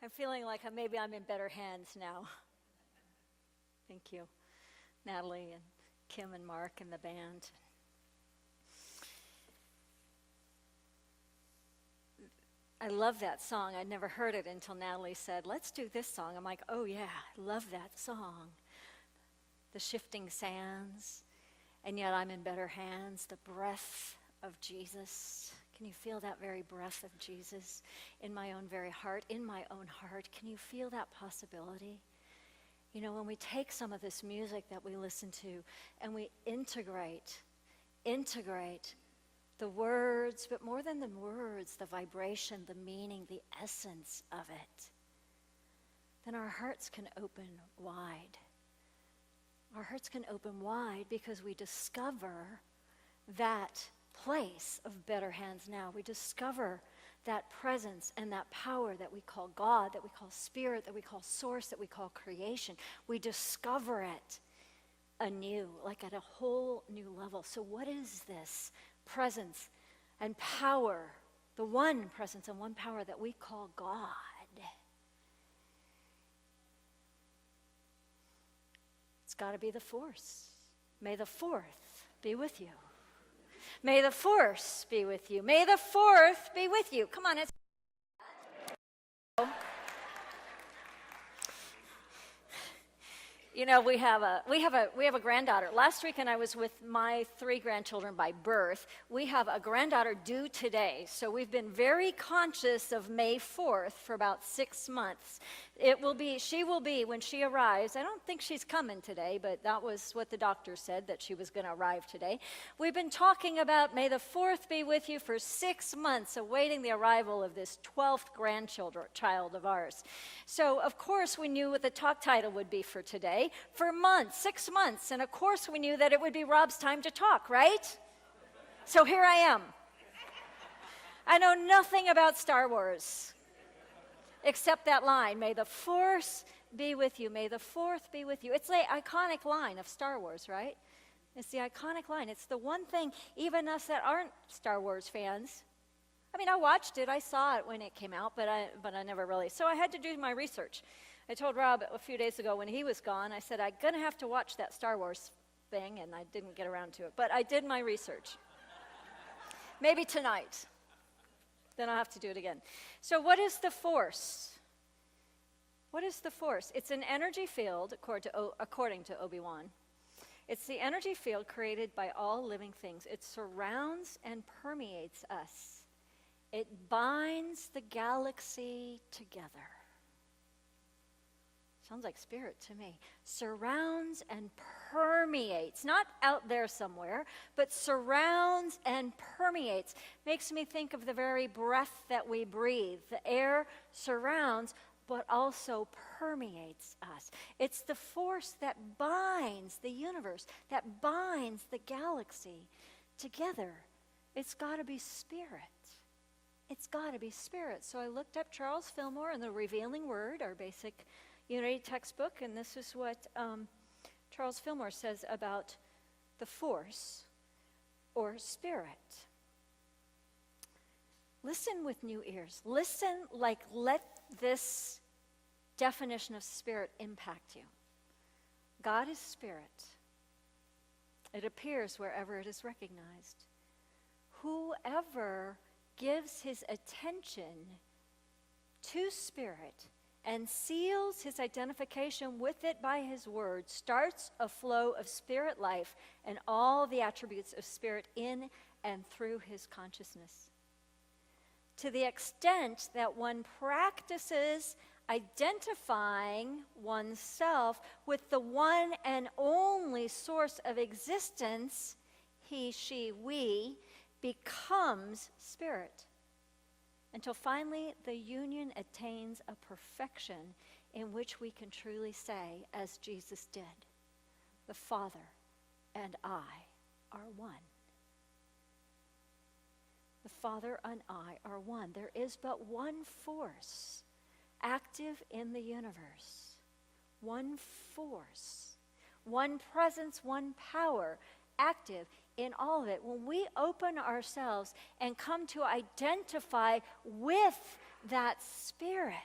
I'm feeling like maybe I'm in better hands now. Thank you, Natalie and Kim and Mark and the band. I love that song. I'd never heard it until Natalie said, let's do this song. I'm like, oh yeah, I love that song. The shifting sands, and yet I'm in better hands. The breath of Jesus. Can you feel that very breath of Jesus in my own very heart, in my own heart? Can you feel that possibility? You know, when we take some of this music that we listen to and we integrate the words, but more than the words, the vibration, the meaning, the essence of it, then our hearts can open wide. Our hearts can open wide because we discover that place of better hands now. We discover that presence and that power that we call God, that we call Spirit, that we call Source, that we call creation. We discover it anew, like at a whole new level. So what is this presence and power, the one presence and one power that we call God? It's got to be the force. May the fourth be with you. May the force be with you. May the fourth be with you. Come on, it's you know, we have a granddaughter. Last weekend I was with my 3 grandchildren by birth. We have a granddaughter due today, so we've been very conscious of May 4th for about 6 months. She will be, when she arrives, I don't think she's coming today, but that was what the doctor said, that she was going to arrive today. We've been talking about May the 4th be with you for 6 months, awaiting the arrival of this 12th grandchild of ours. So, of course, we knew what the talk title would be for today. For months, 6 months, and of course we knew that it would be Rob's time to talk, right? So here I am. I know nothing about Star Wars, except that line, may the force be with you, may the fourth be with you. It's the iconic line of Star Wars, right? It's the iconic line. It's the one thing, even us that aren't Star Wars fans, I mean, I watched it, I saw it when it came out, but I never really, so I had to do my research. I told Rob a few days ago when he was gone, I said, I'm going to have to watch that Star Wars thing, and I didn't get around to it. But I did my research. Maybe tonight. Then I'll have to do it again. So what is the force? What is the force? It's an energy field, according to Obi-Wan. It's the energy field created by all living things. It surrounds and permeates us. It binds the galaxy together. Sounds like spirit to me. Surrounds and permeates. Not out there somewhere, but surrounds and permeates. Makes me think of the very breath that we breathe. The air surrounds, but also permeates us. It's the force that binds the universe, that binds the galaxy together. It's got to be spirit. It's got to be spirit. So I looked up Charles Fillmore and the Revealing Word, our basic Unity textbook, and this is what Charles Fillmore says about the force or spirit. Listen with new ears. Listen, like, let this definition of spirit impact you. God is spirit. It appears wherever it is recognized. Whoever gives his attention to spirit and seals his identification with it by his word, starts a flow of spirit life and all the attributes of spirit in and through his consciousness. To the extent that one practices identifying oneself with the one and only source of existence, he, she, we, becomes spirit. Until finally the union attains a perfection in which we can truly say, as Jesus did, the Father and I are one. The Father and I are one. There is but one force active in the universe. One force, one presence, one power active in all of it. When we open ourselves and come to identify with that spirit,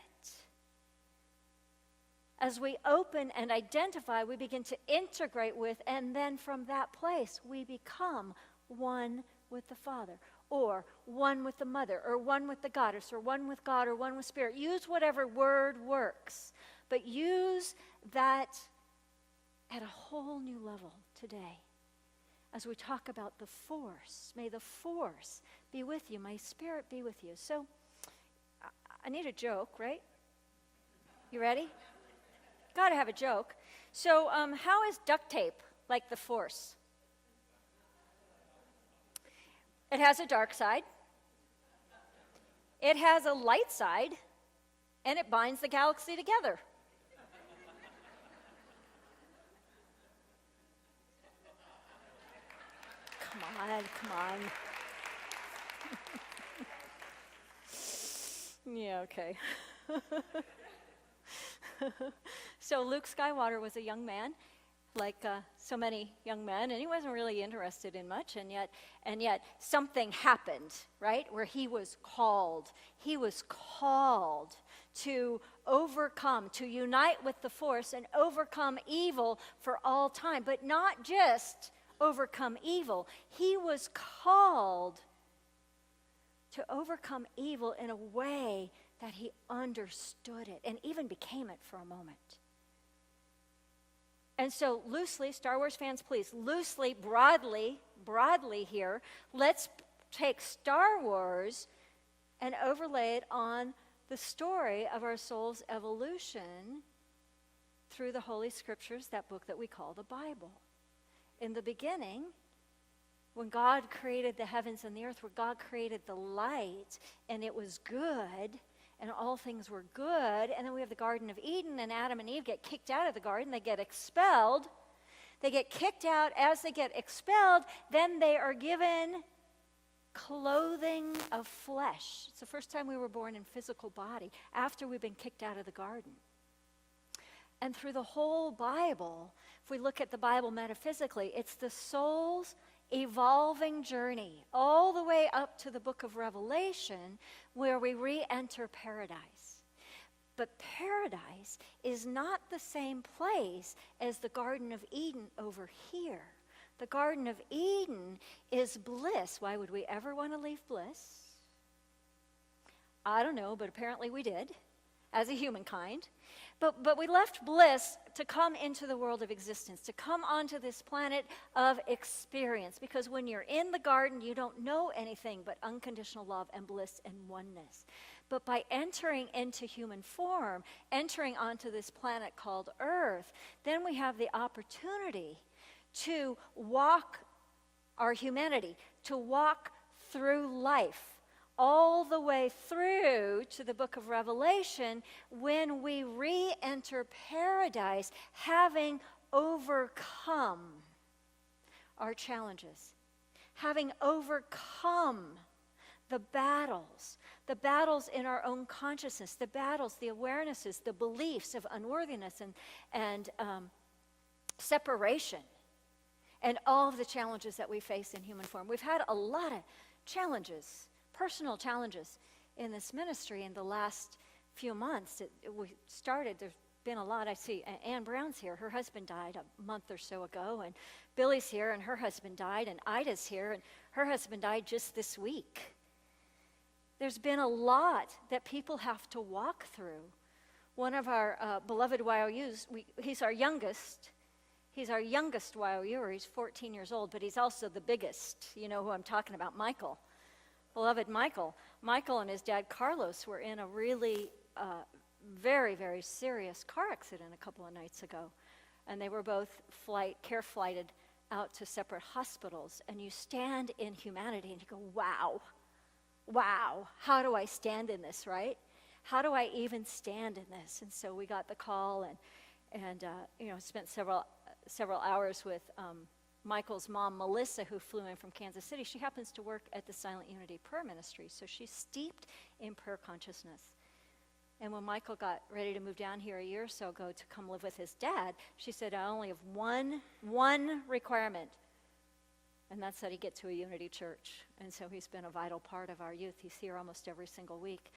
As we open and identify, we begin to integrate with, and then from that place, we become one with the Father, or one with the Mother, or one with the Goddess, or one with God, or one with Spirit. Use whatever word works, but use that at a whole new level today. As we talk about the force, may the force be with you, may Spirit be with you. So, I need a joke, right? You ready? Got to have a joke. So, how is duct tape like the force? It has a dark side. It has a light side, and it binds the galaxy together. Come on. Yeah, okay. So Luke Skywalker was a young man, like so many young men, and he wasn't really interested in much, and yet something happened, right, where he was called. He was called to overcome, to unite with the Force and overcome evil for all time, but not just overcome evil. He was called to overcome evil in a way that he understood it and even became it for a moment. And so loosely, Star Wars fans, please, loosely, broadly here, let's take Star Wars and overlay it on the story of our soul's evolution through the Holy Scriptures, that book that we call the Bible. In the beginning, when God created the heavens and the earth, where God created the light, and it was good, and all things were good, and then we have the Garden of Eden, and Adam and Eve get kicked out of the garden, they get expelled. They get kicked out. As they get expelled, then they are given clothing of flesh. It's the first time we were born in physical body, after we've been kicked out of the garden. And through the whole Bible, if we look at the Bible metaphysically, it's the soul's evolving journey all the way up to the book of Revelation, where we re-enter paradise. But paradise is not the same place as the Garden of Eden over here. The Garden of Eden is bliss. Why would we ever want to leave bliss? I don't know, but apparently we did, as a humankind. But we left bliss to come into the world of existence, to come onto this planet of experience. Because when you're in the garden, you don't know anything but unconditional love and bliss and oneness. But by entering into human form, entering onto this planet called Earth, then we have the opportunity to walk our humanity, to walk through life, all the way through to the book of Revelation, when we re-enter paradise, having overcome our challenges, having overcome the battles in our own consciousness, the battles, the awarenesses, the beliefs of unworthiness and separation, and all of the challenges that we face in human form. We've had a lot of challenges, personal challenges in this ministry in the last few months. There's been a lot. I see Ann Brown's here. Her husband died a month or so ago, and Billy's here, and her husband died, and Ida's here, and her husband died just this week. There's been a lot that people have to walk through. One of our beloved YOUs, he's our youngest. He's our youngest YOUer. He's 14 years old, but he's also the biggest. You know who I'm talking about, Michael. Beloved Michael. Michael and his dad, Carlos, were in a really very, very serious car accident a couple of nights ago. And they were both care flighted out to separate hospitals. And you stand in humanity and you go, wow, how do I stand in this, right? How do I even stand in this? And so we got the call and spent several hours with Michael's mom, Melissa, who flew in from Kansas City. She happens to work at the Silent Unity Prayer Ministry, so she's steeped in prayer consciousness. And when Michael got ready to move down here a year or so ago to come live with his dad, she said, I only have one requirement, and that's that he get to a Unity church. And so he's been a vital part of our youth. He's here almost every single week.